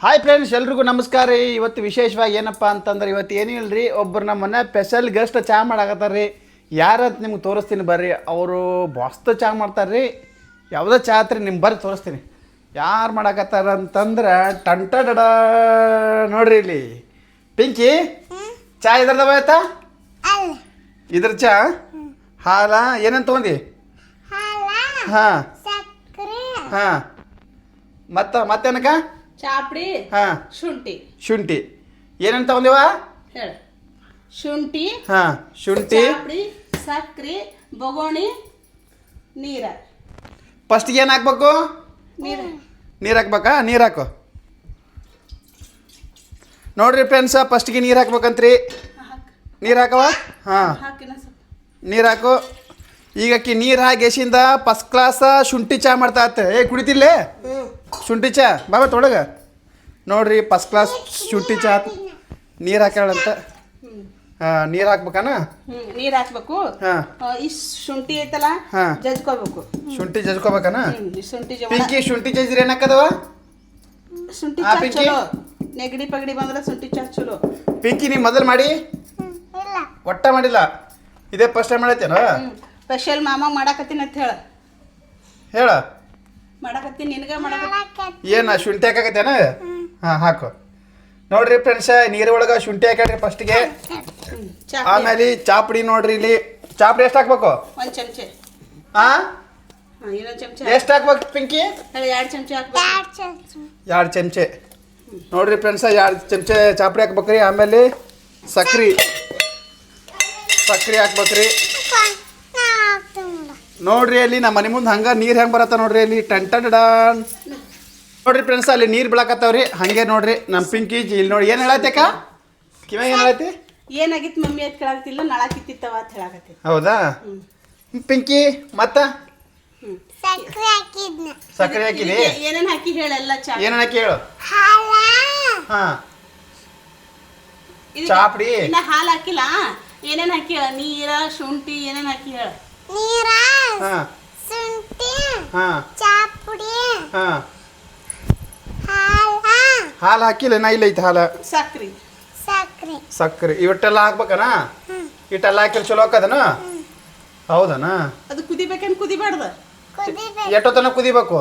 Hi friends, ಎಲ್ರಿಗೂ ನಮಸ್ಕಾರ ರೀ. ಇವತ್ತು ವಿಶೇಷವಾಗಿ ಏನಪ್ಪ ಅಂತಂದ್ರೆ ಇವತ್ತು ಏನಿಲ್ಲ ರೀ, ಒಬ್ಬರು ನಮ್ಮ ಮನೆ ಸ್ಪೆಷಲ್ ಗೆಸ್ಟ್ ಚಹಾ ಮಾಡಾಕತ್ತಾರ ರೀ. ಯಾರಂತ ನಿಮ್ಗೆ ತೋರಿಸ್ತೀನಿ ಬರ್ರಿ. ಅವರು ಮಸ್ತ್ ಚಹಾ ಮಾಡ್ತಾರೆ ರೀ. ಯಾವುದೋ ಚಹಾ ಆತ್ರಿ, ನಿಮ್ಗೆ ಬರ್ರಿ ತೋರಿಸ್ತೀನಿ ಯಾರು ಮಾಡಾಕತ್ತಾರ ಅಂತಂದ್ರೆ ಟಂಟಡ ನೋಡ್ರಿ ಇಲ್ಲಿ ಪಿಂಕಿ ಚಹಾ ಇದ್ರದವ ಆಯ್ತಾ? ಇದ್ರ ಚಹಾ ಹಾಲ ಏನಂತ ತೊಗೊಂಡಿ? ಹಾಂ ಹಾಂ ಮತ್ತೇನಕ್ಕ? ಚಾಪಡಿ ಹಾಂ ಶುಂಠಿ ಏನಂತ ತಗೊಂಡಿವ? ಹೇಳ. ಶುಂಠಿ, ಹಾಂ ಶುಂಠಿ, ಚಾಪಡಿ, ಸಕ್ರಿ, ಬೊಗೋಣಿ, ನೀರ. ಫಸ್ಟಿಗೆ ಏನು ಹಾಕ್ಬೇಕು? ನೀರು ಹಾಕ್ಬೇಕಾ? ನೀರು ಹಾಕು ನೋಡ್ರಿ ಫ್ರೆಂಡ್ಸ. ಫಸ್ಟಿಗೆ ನೀರು ಹಾಕ್ಬೇಕಂತ್ರಿ. ನೀರು ಹಾಕವ? ಹಾಂ ನೀರು ಹಾಕು. ಈಗ ಅಕ್ಕಿ ನೀರು ಹಾಕಿಸಿಂದ ಫಸ್ಟ್ ಕ್ಲಾಸ ಶುಂಠಿ ಚಹಾ ಮಾಡ್ತಾ ಇತ್ತೆ. ಕುಡಿತಿಲ್ಲೇ ಶುಂಠಿ ಚಹಾ ಬಾಬಾ ತೊಳಗ ನೋಡ್ರಿ. ಫಸ್ಟ್ ಕ್ಲಾಸ್ ಶುಂಠಿ ಚಹಾ ನೀರು ಹಾಕ್ಯಾಳಂತ. ಹಾಂ ನೀರು ಹಾಕ್ಬೇಕಾನ? ನೀರು ಹಾಕ್ಬೇಕು. ಹಾಂ ಈ ಶುಂಠಿ ಐತಲ್ಲ, ಹಾಂ ಜಜ್ಕೋಬೇಕು. ಶುಂಠಿ ಜಜ್ಕೋಬೇಕಾನ? ಶುಂಠಿ ಪಿಂಕಿ ಶುಂಠಿ ಜಜ್ರಿ ಏನಾಕದವ? ಶುಂಠಿ ಆ ಚಾ ಪಿಂಕಿ? ಚಲೋ. ನೆಗಡಿ ಪಗಡಿ ಬಂದ್ರೆ ಶುಂಠಿ ಚಾ ಚಲೋ. ಪಿಂಕಿ ನೀ ಮೊದಲು ಮಾಡಿ ಒಟ್ಟ ಮಾಡಿಲ್ಲ, ಇದೇ ಫಸ್ಟ್ ಟೈಮ್ ಮಾಡತ್ತೇನ? ಸ್ಪೆಷಲ್ ಮಾಮ ಮಾಡಾಕತ್ತೀನಿ ಅಂತ ಹೇಳ. ಮಾಡಾಕತ್ತೀನಿ, ನಿನಗ ಮಾಡಾಕತ್ತೀನಿ. ಏನು ಶುಂಠಿ ಹಾಕಾಕತ್ತೇನ? ಹಾಂ ಹಾಕು. ನೋಡ್ರಿ ಫ್ರೆಂಡ್ಸ, ನೀರು ಒಳಗೆ ಶುಂಠಿ ಹಾಕ್ಯಾಡ್ರಿ ಫಸ್ಟಿಗೆ. ಆಮೇಲೆ ಚಾಪುಡಿ ನೋಡ್ರಿ. ಇಲ್ಲಿ ಚಾಪುಡಿ ಎಷ್ಟು ಹಾಕ್ಬೇಕು? 1 ಚಮಚೆ. ಹಾಂ ಇನ್ನೊಂದು ಚಮಚೆ. ಎಷ್ಟು ಹಾಕ್ಬೇಕು ಪಿಂಕಿ? 2 ಚಮಚೆ ಹಾಕ್ಬೇಕು. 2 ಚಮಚೆ ನೋಡ್ರಿ ಫ್ರೆಂಡ್ಸ. 2 ಚಮಚೆ ಚಾಪುಡಿ ಹಾಕ್ಬೇಕ್ರಿ. ಆಮೇಲೆ ಸಕ್ರೆ ಹಾಕ್ಬೇಕ್ರಿ. ನೋಡ್ರಿ ಅಲ್ಲಿ ನಮ್ಮ ಮನೆ ಮುಂದೆ ಹಂಗೆ ನೀರು ಹೆಂಗೆ ಬರತ್ತ ನೋಡ್ರಿ. ಅಲ್ಲಿ ಟನ್ ನೋಡ್ರಿ ಫ್ರೆಂಡ್ಸ್, ಅಲ್ಲಿ ನೀರು ಬೀಳಕತ್ತಾವ್ರಿ. ಹಂಗೆ ನೋಡ್ರಿ ನಮ್ಮ ಪಿಂಕಿ ಇಲ್ಲಿ ನೋಡಿ. ಏನು ಹೇಳತ್ತಕ್ಕ ಕಿವ? ಏನು ಹೇಳತ್ತಿ? ಏನಾಗಿತ್ತು ಮಮ್ಮಿ ಅದು ಕೇಳಾಕತ್ತಿಲ್ಲ, ನಳ ಕಿತ್ತಿತ್ತವ ಅಂತ ಹೇಳಾಕತ್ತಿ. ಹೌದಾ ಪಿಂಕಿ? ಮತ್ತ ಸಕ್ಕರೆ ಹಾಕಿದಿ? ಏನೇನು ಹಾಕಿ ಹೇಳೆಲ್ಲ ಚಾ. ಏನೇನು ಹಾಕಿ ಹೇಳು? ಹಾಂ ಚಾಪುಡಿ. ಇನ್ನ ಹಾಲು ಹಾಕಿಲ್ಲ. ಏನೇನು ಹಾಕಿ ಹೇಳ? ನೀರ, ಶುಂಠಿ, ಏನೇನು ಹಾಕಿ ಹೇಳ? ಹಾಂ ಹಾಂ ಹಾಂ ಹಾಲು ಹಾಕಿಲ್ಲ ನಾ? ಇಲ್ಲ ಐತೆ ಹಾಲು, ಸಕ್ಕರೆ ಇವಟ್ಟೆಲ್ಲ ಹಾಕ್ಬೇಕನ? ಇಟ್ಟೆಲ್ಲ ಹಾಕಿಲ್ಲ ಚಲೋ ಹಾಕದನ? ಹೌದನ? ಅದು ಕುದಿಬೇಕೇನು ಕುದಿಬಾರ್ದು? ಎಷ್ಟೊತ್ತನ ಕುದಿಬೇಕು?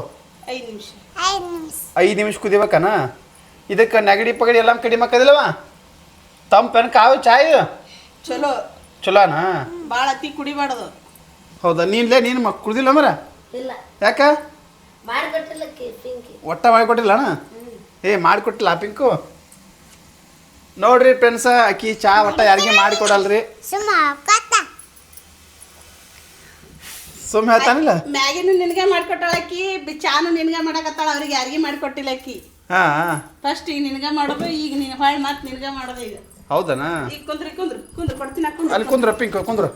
5 ನಿಮಿಷ. 5 ನಿಮಿಷ ಕುದಿಬೇಕನ? ಇದಕ್ಕೆ ನೆಗಡಿ ಪಗಡಿ ಎಲ್ಲ ಕಡಿಮೆ ಹಾಕದಿಲ್ಲವ? ತಂಪೇನು ಕಾವು ಚಾಯ್ ಚಲೋ ಚಲೋನಾ? ಭಾಳ ಅತಿ ಕುಡಿಬಾರ್ದು. ಹೌದಾ? ನೀನು ಕುಡ್ದಿಲ್ಲ ಮರ? ಯಾಕ? ಒಟ್ಟ ಮಾಡಿಕೊಟ್ಟಿಲ್ಲಣ್ಣ? ಮಾಡಿಕೊಟ್ಟಿಲ್ಲ ಪಿಂಕು. ನೋಡ್ರಿ ಫ್ರೆಂಡ್ಸ, ಅಕ್ಕಿ ಚಾ ಒಟ್ಟ ಯಾರಿಗೆ ಮಾಡಿಕೊಡಲ್ರಿ. ಸುಮ್ಮ ಹೇಳ್ತಾನಿಲ್ಲ. ಮ್ಯಾಗಿನೂ ನಿನಗೆ ಮಾಡ್ಕೊಟ್ಟಾಳ ಅಕ್ಕಿ, ಚಾನು ನಿನಗೆ ಮಾಡಕತ್ತಾಳ. ಅವ್ರಿಗೆ ಯಾರಿಗೆ ಮಾಡಿಕೊಟ್ಟಿಲ್ಲ ಅಕ್ಕಿ. ಹಾಂ ಫಸ್ಟ್ ಈಗ ನಿನಗೆ ಮಾಡೋದು, ಈಗ ನೀನು ಹೊಳ್ಳಿ ಮತ್ತೆ ನಿನಗೆ ಮಾಡೋದು. ಈಗ ಹೌದನಾ? ಈಗ ಕುಂದ್ರು ಕೊಡ್ತೀನಿ. ಅಲ್ಲಿ ಕುಂದ್ರ ಪಿಂಕು ಕುಂದ್ರು.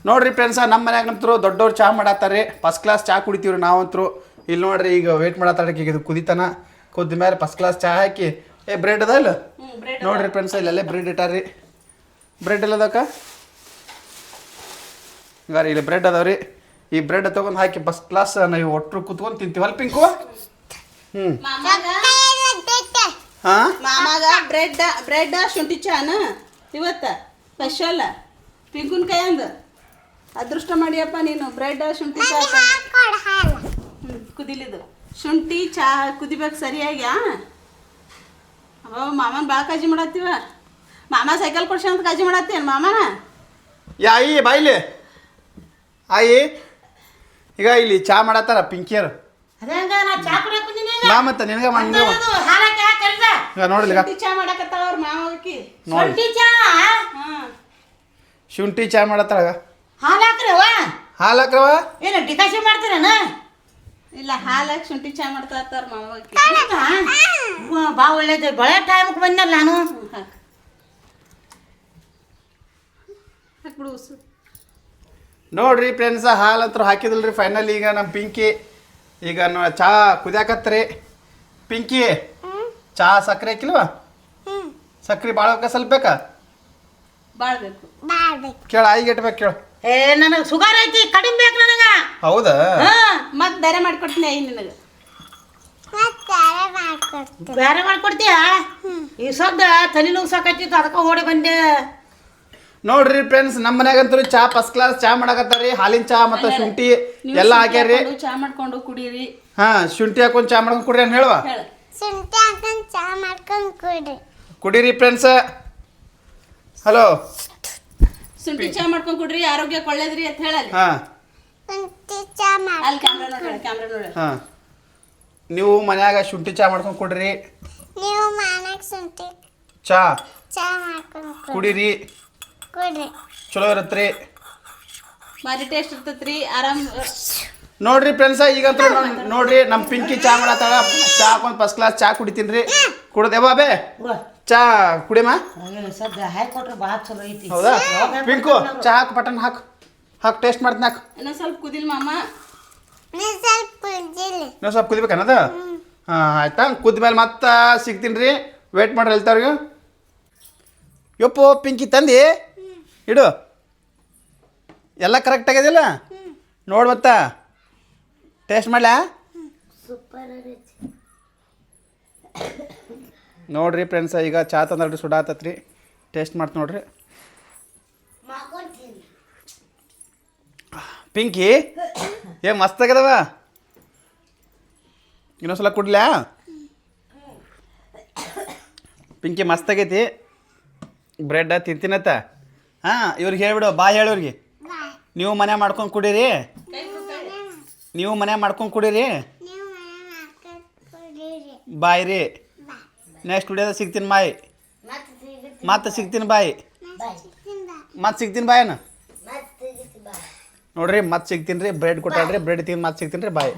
ನೋಡ್ರಿ ಫ್ರೆಂಡ್ಸ, ನಮ್ಮ ಮನ್ಯಾಗ ನಂತರು ದೊಡ್ಡವ್ರು ಚಹಾ ಮಾಡತ್ತಾರ್ರಿ. ಫಸ್ಟ್ ಕ್ಲಾಸ್ ಚಹಾ ಕುಡಿತೀವ್ರಿ ನಾವಂತರು. ಇಲ್ಲಿ ನೋಡ್ರಿ ಈಗ ವೇಟ್ ಮಾಡತ್ತಾರ. ಈಗ ಇದು ಕುದಿತನ ಕುದ್ದ ಮೇಲೆ ಫಸ್ಟ್ ಕ್ಲಾಸ್ ಚಹಾ ಹಾಕಿ ಬ್ರೆಡ್ ಅದ ಇಲ್ಲ ನೋಡ್ರಿ ಫ್ರೆಂಡ್ಸ. ಇಲ್ಲೆಲ್ಲ ಬ್ರೆಡ್ ಇಟ್ಟಾರ್ರಿ. ಬ್ರೆಡ್ ಎಲ್ಲದಕ್ಕ ಹಂಗಾರಿ ಇಲ್ಲಿ ಬ್ರೆಡ್ ಅದಾವ್ರಿ. ಈ ಬ್ರೆಡ್ ತೊಗೊಂಡು ಹಾಕಿ ಫಸ್ಟ್ ಕ್ಲಾಸ್ ನಾವು ಒಟ್ಟರು ಕುತ್ಕೊಂಡು ತಿಂತೀವಿ ಅಲ್ಲ ಪಿಂಕು? ಹಾಂ ಮಾಮಾಗ ಬ್ರೆಡ್ ಶುಂಠಿ ಚಾನ ಇವತ್ತ ಸ್ಪೆಷಲ್ ಪಿಂಕುನ್ ಕೈ ಅಂದ. ಅದೃಷ್ಟ ಮಾಡಿಯಪ್ಪ ನೀನು. ಬ್ರೆಡ್ ಶುಂಠಿ ಚಾ ಕುದಿಲಿದ್ದು ಶುಂಠಿ ಚಾ ಕುದಿಬೇಕು ಸರಿಯಾಗಿ. ಮಾಮನ ಭಾಳ ಕಾಳಜಿ ಮಾಡತ್ತೀವ. ಮಾಮ ಸೈಕಲ್ ಕೊಡ್ಸಿ ಅಂತ ಕಾಳಜಿ ಮಾಡತ್ತೇನು ಮಾಮನ? ಆಯಿ ಬಾಯಿಲಿ ಆಯಿ. ಈಗ ಇಲ್ಲಿ ಚಾ ಮಾಡತ್ತಾರ ಪಿಂಕಿಯರು. ನಾ ಮತ್ತೆ ನಿನಗೆ ಮಾಡಿ ನೋಡ್ಲಿ ಚಾ ಮಾಡಕತ್ತಾಳ ಅವ್ರ ಮಾವಕಿ. ಶುಂಠಿ ಚಾ ಮಾಡತ್ತಾಳ. ಹಾಲು ಹಾಕ್ರವ? ಏನು ಡಿಕಾಷನ್ ಮಾಡ್ತೀರೇನ? ಇಲ್ಲ, ಹಾಲು ಹಾಕಿ ಶುಂಠಿ ಚಾ ಮಾಡ್ಕೊಳತ್ತಾರ ಮಾವಕಿ. ಬಾ ಒಳ್ಳೇದು. ಬಳೆ ಟೈಮ್ಗೆ ಬಂದಲ್ಲ ನಾನು. ಹಾಕ್ಬಿಡು ಉಸು. ನೋಡ್ರಿ ಫ್ರೆಂಡ್ಸ, ಹಾಲಂತೂ ಹಾಕಿದಿಲ್ರಿ ಫೈನಲ್. ಈಗ ನಮ್ಮ ಪಿಂಕಿ ಈಗ ಚಹಾ ಕುದಿಯಾಕತ್ರಿ. ಪಿಂಕಿ ಚಹಾ ಸಕ್ಕರೆ ಹಾಕಿಲ್ವಾ? ಸಕ್ಕರೆ ಭಾಳ ಸ್ವಲ್ಪ ಬೇಕಾ? ಭಾಳ ಬೇಕು. ಕೇಳ ಆಯಿಗೆ ಇಟ್ಬೇಕು ಕೇಳು. ಏ ನನಗೆ ಶುಗರ್ ಐತಿ, ಕಡಿಮೆ ಬೇಕು ನನಗೆ. ಹೌದಾ? ಮತ್ತೆ ಬೇರೆ ಮಾಡ್ಕೊಡ್ತೀನಿ ನಿನಗೆ. ಬ್ಯಾರೆ ಮಾಡ್ಕೊಡ್ತೀಯ ಈ ಸದ್ದ ತಲೆ ನೋವು ಸಾಕತ್ತಿತ್ತು ಅದಕ್ಕೆ ಓಡಿ ಬಂದೆ. ನೋಡ್ರಿ ಫ್ರೆಂಡ್ಸ್, ನಮ್ಮ ಮನ್ಯಾಗಂತೂ ಚಾ ಫಸ್ಟ್ ಕ್ಲಾಸ್ ಚಾ ಮಾಡಕತ್ತಾರ್ರಿ. ಹಾಲಿನ ಚಾ ಮತ್ತು ಶುಂಠಿ ಎಲ್ಲ ಹಾಕ್ಯಾರ್ರಿ. ಚಾ ಮಾಡ್ಕೊಂಡು ಕುಡೀರಿ. ಹಾ, ಶುಂಠಿ ಹಾಕೊಂಡು ಚಾ ಮಾಡ್ಕೊಂಡು ಕುಡ್ರಿ ಅಂತ ಹೇಳುವ. ಹೇಳ ಶುಂಠಿ ಹಾಕೊಂಡು ಚಾ ಮಾಡ್ಕೊಂಡು ಕುಡಿ. ಕುಡೀರಿ ಫ್ರೆಂಡ್ಸ್. ಹಲೋ, ಶುಂಠಿ ಚಾ ಮಾಡ್ಕೊಂಡು ಕುಡ್ರಿ, ಆರೋಗ್ಯಕ್ಕೆ ಒಳ್ಳೇದ್ರಿ ಅಂತ ಹೇಳಲ್ಲಿ. ಹಾ ಶುಂಠಿ ಚಾ ಮಾಡಿ. ಅಲ್ಲಿ ಕ್ಯಾಮ್ರಾ ನೋಡಿ, ಕ್ಯಾಮ್ರಾ ನೋಡಿ. ಹಾ, ನೀವು ಮನ್ಯಾಗ ಶುಂಠಿ ಚಾ ಮಾಡ್ಕೊಂಡು ಕುಡ್ರಿ. ನೀವು ಮನೆಗೆ ಶುಂಠಿ ಚಾ ಚಾ ಮಾಡ್ಕೊಂಡು ಕುಡೀರಿ, ಕುಡಿ. ಚಲೋ ಇರತ್ರಿ. ಭಾರಿ ಟೇಸ್ಟ್ ಇರ್ತೈತ್ರಿ. ಆರಾಮ್ ನೋಡ್ರಿ ಫ್ರೆಂಡ್ಸ್, ಈಗಂತೂ ನೋಡ್ರಿ ನಮ್ಮ ಪಿಂಕಿ ಚಾ ಮಾಡತ್ತಾಳ. ಚಾ ಹಾಕೊಂಡು ಫಸ್ಟ್ ಕ್ಲಾಸ್ ಚಾ ಕುಡಿತೀನಿ ರೀ. ಕುಡ್ದೆ ಬಾಬೆ ಚಾ ಕುಡಿಯಮ್ಮ. ಸದ್ದ ಹಾಕಿ ಕೊಟ್ರೆ ಭಾಳ ಚಲೋ ಐತಿ. ಹೌದಾ ಪಿಂಕು, ಚಾ ಹಾಕು, ಪಟನ್ ಹಾಕು, ಹಾಕು ಟೇಸ್ಟ್ ಮಾಡ್ತೀನಿ, ಹಾಕು. ಇನ್ನೊಂದು ಸ್ವಲ್ಪ ಕುದಿಲ್ ಮಾಮ. ನೀವು ಸ್ವಲ್ಪ ಕುದಿಲಿ. ನೀವು ಸ್ವಲ್ಪ ಕುದಿಬೇಕು ಅನ್ನೋದು. ಹಾಂ ಆಯ್ತಾ, ಕುದ್ಮೇಲೆ ಮತ್ತೆ ಸಿಗ್ತೀನಿ ರೀ. ವೇಟ್ ಮಾಡ್ರಿ ಹೇಳ್ತಾವ್ರಿಗೆ. ಯಪ್ಪೋ ಪಿಂಕಿ ತಂದು ಇಡು. ಎಲ್ಲ ಕರೆಕ್ಟ್ ಆಗ್ಯದಿಲ್ಲ ನೋಡಿ, ಮತ್ತೆ ಟೇಸ್ಟ್ ಮಾಡ್ಲಾ? ನೋಡ್ರಿ ಫ್ರೆಂಡ್ಸ, ಈಗ ಚಾ ತಂದ್ರಿ ಸುಡಾತತ್ರಿ. ಟೇಸ್ಟ್ ಮಾಡ್ತೀನಿ ನೋಡ್ರಿ. ಪಿಂಕಿ ಮಸ್ತ್ ಆಗ್ಯದವ. ಇನ್ನೊಂದ್ಸಲ ಕುಡ್ಲ್ಯಾ? ಪಿಂಕಿ ಮಸ್ತ್ ಆಗೈತಿ. ಬ್ರೆಡ್ ತಿಂತೀನತ್ತ. ಹಾಂ, ಇವ್ರಿಗೆ ಹೇಳ್ಬಿಡು, ಬಾಯ್ ಹೇಳೋರಿಗೆ. ನೀವು ಮನೆ ಮಾಡ್ಕೊಂಡು ಕುಡೀರಿ. ನೀವು ಮನೆ ಮಾಡ್ಕೊಂಡು ಕುಡೀರಿ. ನೀವು ಮನೆ ಮಾಡ್ಕೊಂಡು ಕುಡೀರಿ. ಬಾಯ್ ರೀ. ನೆಕ್ಸ್ಟ್ ವಿಡಿಯೋದಾಗ ಸಿಗ್ತೀನಿ ಬಾಯ್. ಮತ್ತೆ ಸಿಗ್ತೀನಿ ಬಾಯ್. ಮತ್ತೆ ಸಿಗ್ತೀನಿ ಬಾಯ್ ನೋಡ್ರಿ. ಮತ್ತೆ ಸಿಗ್ತೀನಿ ರೀ. ಬ್ರೆಡ್ ಕೊಟ್ಟಾಡ್ರಿ, ಬ್ರೆಡ್ ತಿಂದು ಮತ್ತೆ ಸಿಗ್ತೀನಿ ರೀ ಬಾಯ್.